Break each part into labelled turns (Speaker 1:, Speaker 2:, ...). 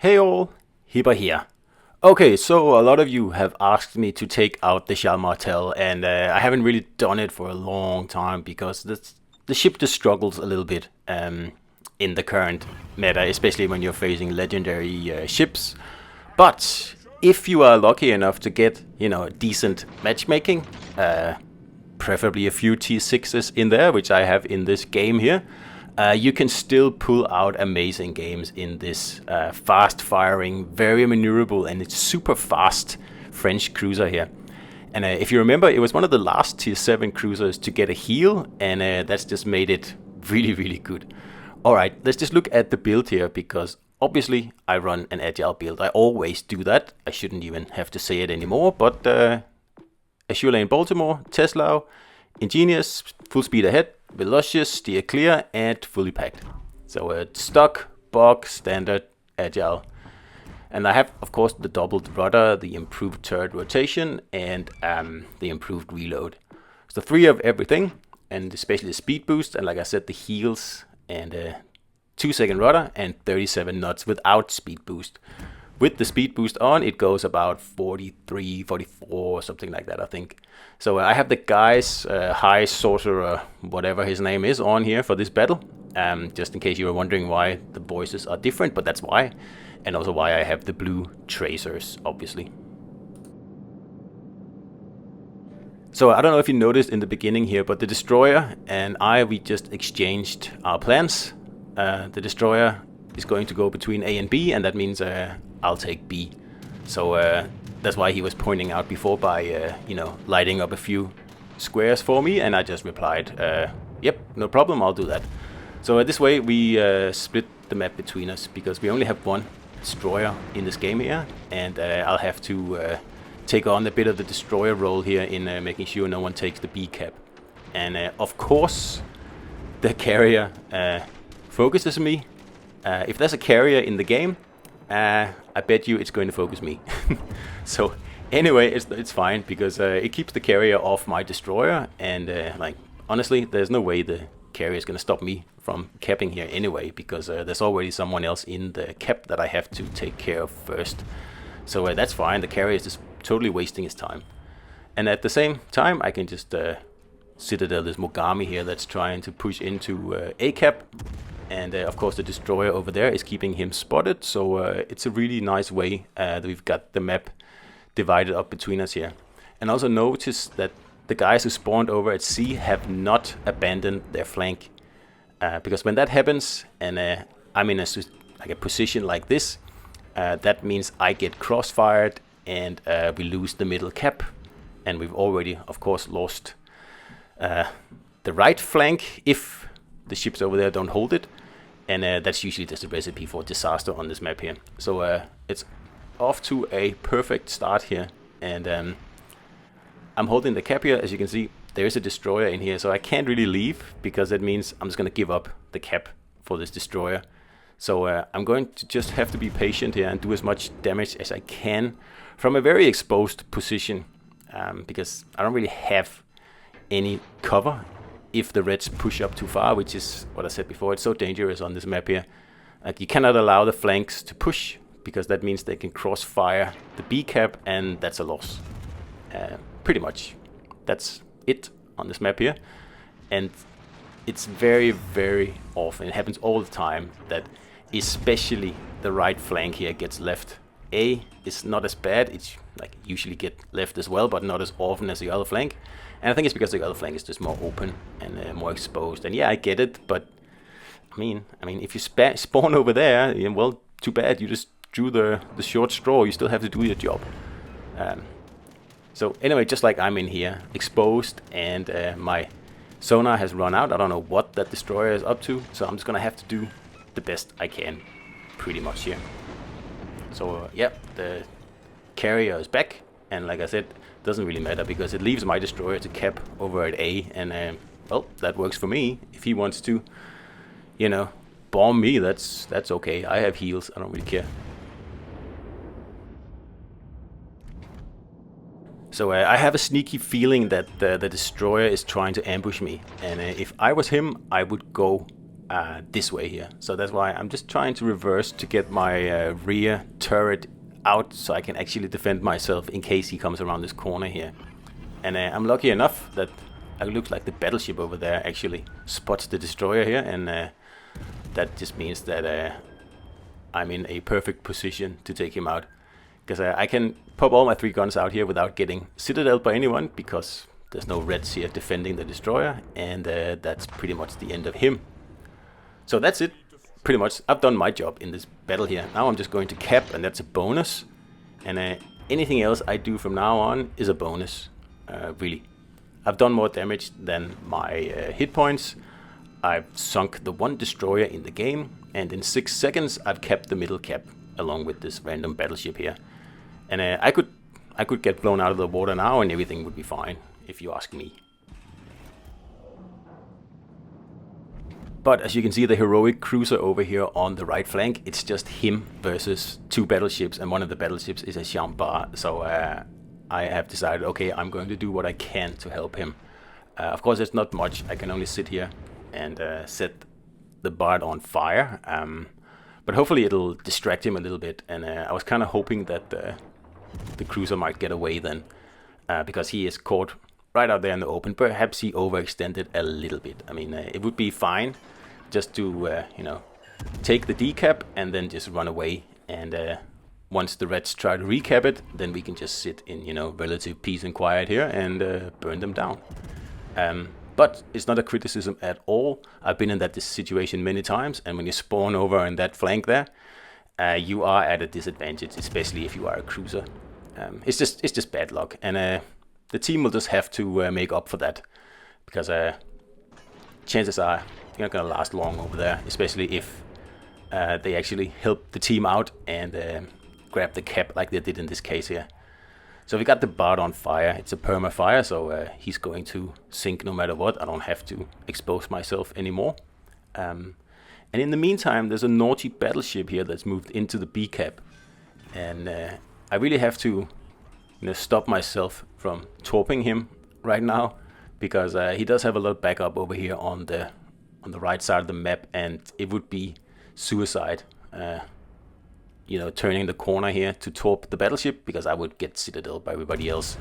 Speaker 1: Hey all, Hipper here. Okay, so a lot of you have asked me to take out the Martel, and I haven't really done it for a long time because the ship just struggles a little bit in the current meta, especially when you're facing legendary ships. But if you are lucky enough to get, decent matchmaking, preferably a few T6s in there, which I have in this game here, you can still pull out amazing games in this fast-firing, very maneuverable, and it's super fast French cruiser here. And if you remember, it was one of the last Tier 7 cruisers to get a heal, and that's just made it really, really good. Alright, let's just look at the build here, because obviously I run an agile build. I always do that. I shouldn't even have to say it anymore, but Azure Lane Baltimore, Tesla, Ingenious, full speed ahead, Velocious, steer clear, and fully packed. So stock, bog, standard, agile. And I have, of course, the doubled rudder, the improved turret rotation, and the improved reload. So 3 of everything, and especially the speed boost, and like I said, the heals, and 2-second rudder, and 37 knots without speed boost. With the speed boost on, it goes about 43, 44, something like that, I think. So I have the guy's High Sorcerer, whatever his name is, on here for this battle. Just in case you were wondering why the voices are different, but that's why. And also why I have the blue tracers, obviously. So I don't know if you noticed in the beginning here, but the Destroyer and we just exchanged our plans. The Destroyer is going to go between A and B, and that means I'll take B. So that's why he was pointing out before by, lighting up a few squares for me, and I just replied, yep, no problem, I'll do that. So this way we split the map between us, because we only have one Destroyer in this game here, and I'll have to take on a bit of the Destroyer role here in making sure no one takes the B cap. And of course, the carrier focuses me. If there's a carrier in the game, I bet you it's going to focus me. So anyway, it's fine, because it keeps the carrier off my Destroyer, and honestly, there's no way the carrier is going to stop me from capping here anyway, because there's already someone else in the cap that I have to take care of first. So that's fine, the carrier is just totally wasting his time. And at the same time, I can just Citadel this Mogami here that's trying to push into A cap. And of course the Destroyer over there is keeping him spotted, so it's a really nice way that we've got the map divided up between us here. And also notice that the guys who spawned over at C have not abandoned their flank. Because when that happens, and I'm in a position like this, that means I get crossfired, and we lose the middle cap. And we've already, of course, lost the right flank if the ships over there don't hold it, and that's usually just a recipe for disaster on this map here. So it's off to a perfect start here, and I'm holding the cap here. As you can see, there is a Destroyer in here, so I can't really leave, because that means I'm just going to give up the cap for this Destroyer. So I'm going to just have to be patient here and do as much damage as I can from a very exposed position, because I don't really have any cover if the Reds push up too far, which is what I said before. It's so dangerous on this map here. Like, you cannot allow the flanks to push, because that means they can crossfire the B cap, and that's a loss. Pretty much. That's it on this map here. And it's very, very often, it happens all the time, that especially the right flank here gets left. A is not as bad, it's like usually get left as well, but not as often as the other flank. And I think it's because the other flank is just more open and more exposed. And yeah, I get it, but I mean, if you spawn over there, well, too bad. You just drew the short straw. You still have to do your job. So anyway, just like I'm in here, exposed, and my sonar has run out. I don't know what that Destroyer is up to, so I'm just gonna have to do the best I can, pretty much here. So yeah, the carrier is back, and like I said, doesn't really matter, because it leaves my Destroyer to cap over at A, and well, that works for me. If he wants to, bomb me, that's okay. I have heals, I don't really care. So I have a sneaky feeling that the Destroyer is trying to ambush me, and if I was him, I would go this way here. So that's why I'm just trying to reverse to get my rear turret out so I can actually defend myself in case he comes around this corner here. And I'm lucky enough that it looks like the battleship over there actually spots the destroyer here, and that just means that I'm in a perfect position to take him out. Because I can pop all my 3 guns out here without getting citadeled by anyone, because there's no reds here defending the destroyer, and that's pretty much the end of him. So that's it. Pretty much, I've done my job in this battle here. Now I'm just going to cap, and that's a bonus. And anything else I do from now on is a bonus, really. I've done more damage than my hit points. I've sunk the 1 destroyer in the game, and in 6 seconds I've capped the middle cap along with this random battleship here. And I could get blown out of the water now and everything would be fine, if you ask me. But as you can see, the heroic cruiser over here on the right flank, it's just him versus 2 battleships, and one of the battleships is a Chambard. So I have decided, okay, I'm going to do what I can to help him. Of course, it's not much. I can only sit here and set the Bard on fire. But hopefully it'll distract him a little bit. And I was kind of hoping that the cruiser might get away then, because he is caught right out there in the open. Perhaps he overextended a little bit. I mean, it would be fine just to, you know, take the decap and then just run away. And once the Reds try to recap it, then we can just sit in, you know, relative peace and quiet here and burn them down. But it's not a criticism at all. I've been in that situation many times, and when you spawn over in that flank there, you are at a disadvantage, especially if you are a cruiser. It's just bad luck, and the team will just have to make up for that, because chances are you're not gonna last long over there, especially if they actually help the team out and grab the cap like they did in this case here. So we got the Bard on fire. It's a perma fire, so he's going to sink no matter what. I don't have to expose myself anymore. And in the meantime, there's a naughty battleship here that's moved into the B cap, and I really have to, you know, stop myself from torping him right now, because he does have a lot of backup over here on the right side of the map, and it would be suicide. You know, turning the corner here to torp the battleship, because I would get citadeled by everybody else.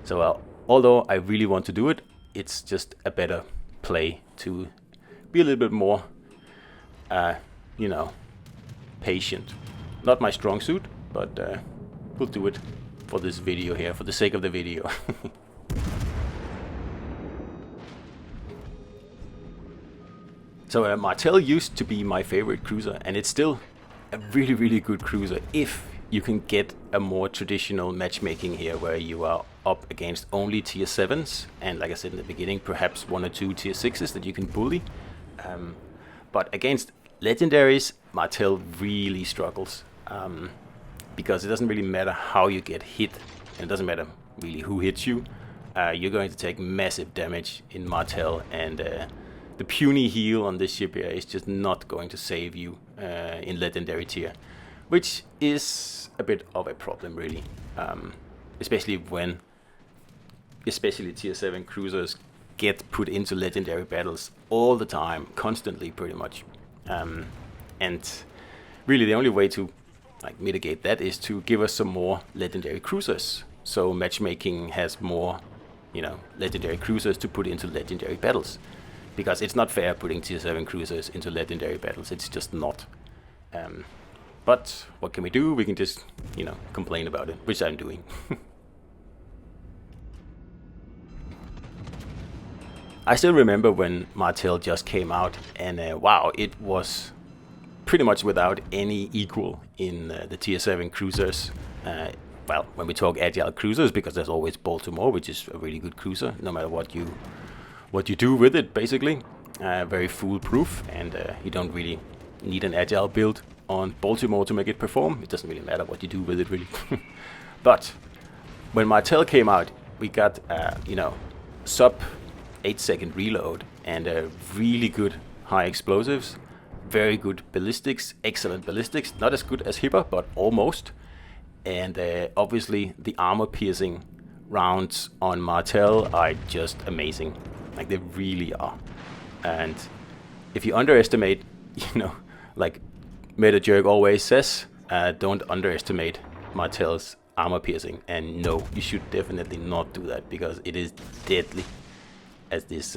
Speaker 1: So although I really want to do it, it's just a better play to be a little bit more, you know, patient. Not my strong suit, but we'll do it for this video here, for the sake of the video. So Martel used to be my favorite cruiser, and it's still a really, really good cruiser if you can get a more traditional matchmaking here, where you are up against only tier 7s, and like I said in the beginning, perhaps 1 or 2 tier 6s that you can bully. But against legendaries, Martel really struggles, because it doesn't really matter how you get hit, and it doesn't matter really who hits you. You're going to take massive damage in Martel, and the puny heal on this ship here is just not going to save you in legendary tier, which is a bit of a problem really, especially when tier 7 cruisers get put into legendary battles all the time, constantly pretty much. And really the only way to like mitigate that is to give us some more legendary cruisers, so matchmaking has more, you know, legendary cruisers to put into legendary battles. Because it's not fair putting tier 7 cruisers into legendary battles, it's just not. But what can we do? We can just, you know, complain about it, which I'm doing. I still remember when Martel just came out, and wow, it was pretty much without any equal in the tier 7 cruisers. Well, when we talk agile cruisers, because there's always Baltimore, which is a really good cruiser, no matter what you do with it, basically. Very foolproof, and you don't really need an agile build on Baltimore to make it perform. It doesn't really matter what you do with it, really. But when Martel came out, we got, you know, sub 8-second reload, and really good high explosives, very good ballistics, excellent ballistics, not as good as Hipper, but almost. And obviously the armor piercing rounds on Martel are just amazing. Like, they really are. And if you underestimate, like Meta Jerk always says, don't underestimate Martel's armor piercing. And no, you should definitely not do that, because it is deadly. As this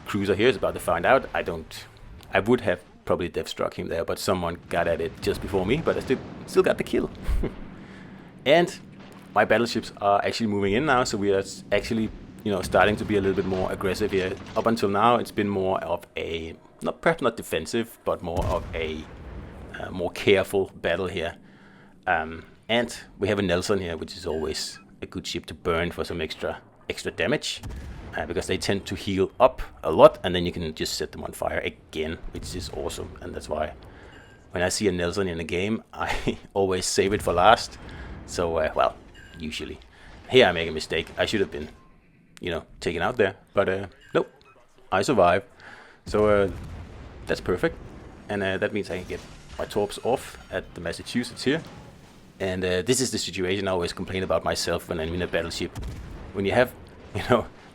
Speaker 1: cruiser here is about to find out, I would have probably death struck him there, but someone got at it just before me, but I still got the kill. And my battleships are actually moving in now, so we are actually, starting to be a little bit more aggressive here. Up until now, it's been more of a, perhaps not defensive, but more of a more careful battle here. And we have a Nelson here, which is always a good ship to burn for some extra damage, because they tend to heal up a lot, and then you can just set them on fire again, which is awesome. And that's why when I see a Nelson in a game, I always save it for last. So, well, usually. Here I make a mistake. I should have been, taken out there. But, nope. I survive. So, that's perfect. And that means I can get my torps off at the Massachusetts here. And this is the situation I always complain about myself when I'm in a battleship. When you have,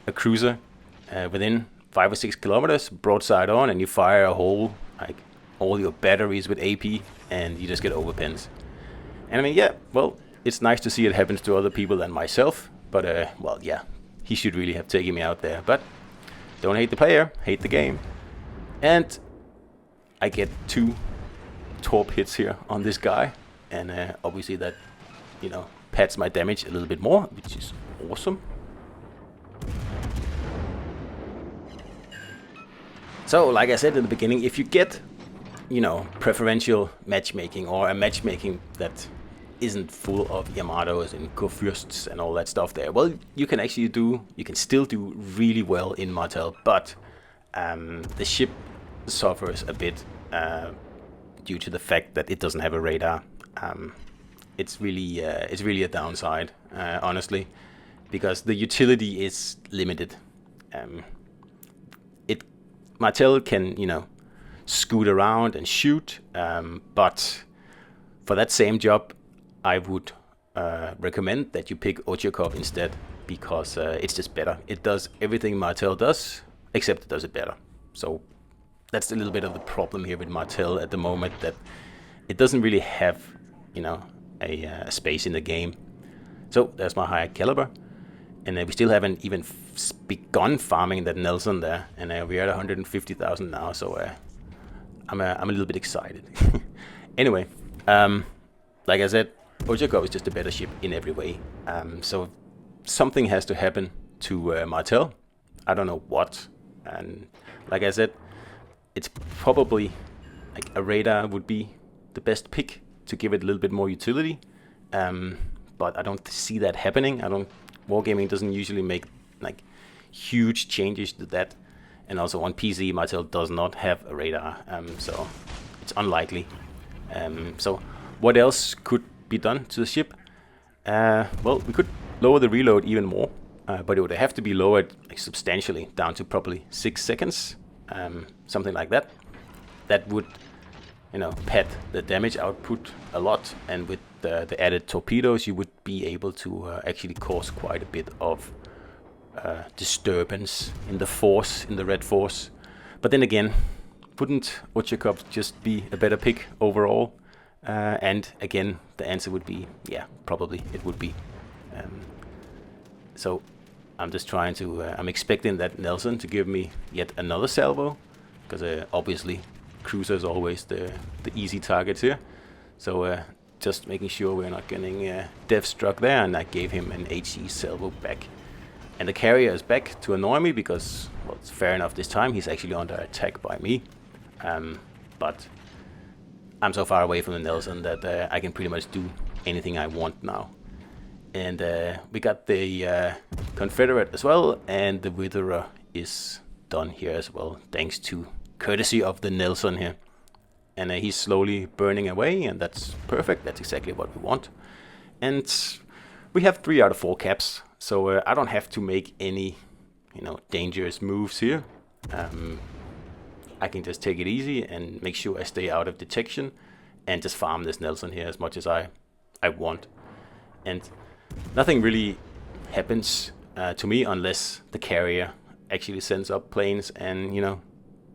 Speaker 1: a cruiser within 5 or 6 kilometers, broadside on, and you fire a hole, like all your batteries with AP, and you just get overpens. And I mean, yeah, well, it's nice to see it happens to other people than myself, but, well, yeah, he should really have taken me out there. But don't hate the player, hate the game. And I get 2 torp hits here on this guy, and obviously that, pads my damage a little bit more, which is awesome. So, like I said in the beginning, if you get, preferential matchmaking, or a matchmaking that isn't full of Yamatos and Kurfürsts and all that stuff there, well, you can still do really well in Martel, but the ship suffers a bit due to the fact that it doesn't have a radar. It's really a downside, honestly, because the utility is limited. Martel can, scoot around and shoot, but for that same job, I would recommend that you pick Otyakov instead, because it's just better. It does everything Martel does, except it does it better. So that's a little bit of the problem here with Martel at the moment, that it doesn't really have, a space in the game. So there's my high caliber. And we still haven't even begun farming that Nelson there, and we're at 150,000 now, so I'm a little bit excited. Anyway, like I said, Otyakov is just a better ship in every way. So something has to happen to Martel. I don't know what, and like I said, it's probably like a radar would be the best pick to give it a little bit more utility. But I don't see that happening. Wargaming doesn't usually make like huge changes to that, and also on PC, Martel does not have a radar, so it's unlikely. So what else could be done to the ship? Well, we could lower the reload even more, but it would have to be lowered like substantially, down to probably 6 seconds, something like that. That would, pad the damage output a lot, and with the added torpedoes, you would be able to actually cause quite a bit of disturbance in the red force. But then again, wouldn't Otyakov just be a better pick overall? And again, the answer would be, yeah, probably it would be. So I'm just trying to, I'm expecting that Nelson to give me yet another salvo, because obviously cruiser is always the easy targets here. So just making sure we're not getting death struck there, and I gave him an HE salvo back. And the carrier is back to annoy me, because, well, it's fair enough this time, he's actually under attack by me. But I'm so far away from the Nelson that I can pretty much do anything I want now. And we got the Confederate as well, and the Witherer is done here as well, thanks to courtesy of the Nelson here. And he's slowly burning away, and that's perfect. That's exactly what we want. And we have 3 out of 4 caps, so I don't have to make any, dangerous moves here. I can just take it easy and make sure I stay out of detection, and just farm this Nelson here as much as I want. And nothing really happens to me unless the carrier actually sends up planes and,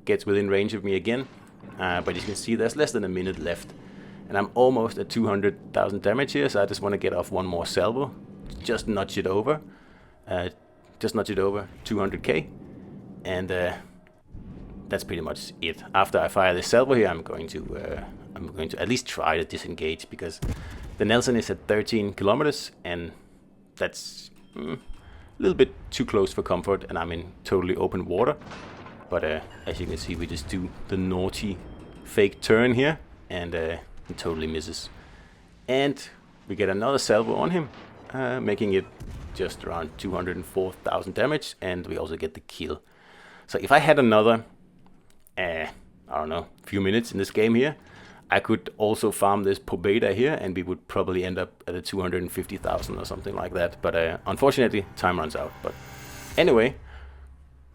Speaker 1: gets within range of me again. But you can see there's less than a minute left. And I'm almost at 200,000 damage here, so I just want to get off one more salvo. Just nudge it over. 200k. And that's pretty much it. After I fire this salvo here, I'm going to at least try to disengage, because the Nelson is at 13 kilometers, and that's a little bit too close for comfort, and I'm in totally open water. But as you can see, we just do the naughty fake turn here, and it totally misses. And we get another salvo on him, making it just around 204,000 damage, and we also get the kill. So if I had another, I don't know, few minutes in this game here, I could also farm this Pobeda here, and we would probably end up at a 250,000 or something like that. But unfortunately, time runs out. But anyway,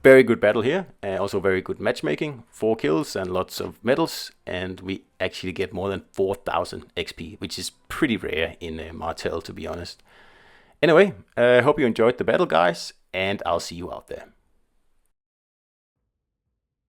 Speaker 1: very good battle here. Also very good matchmaking. 4 kills and lots of medals. And we actually get more than 4,000 XP, which is pretty rare in Martel, to be honest. Anyway, I hope you enjoyed the battle, guys. And I'll see you out there.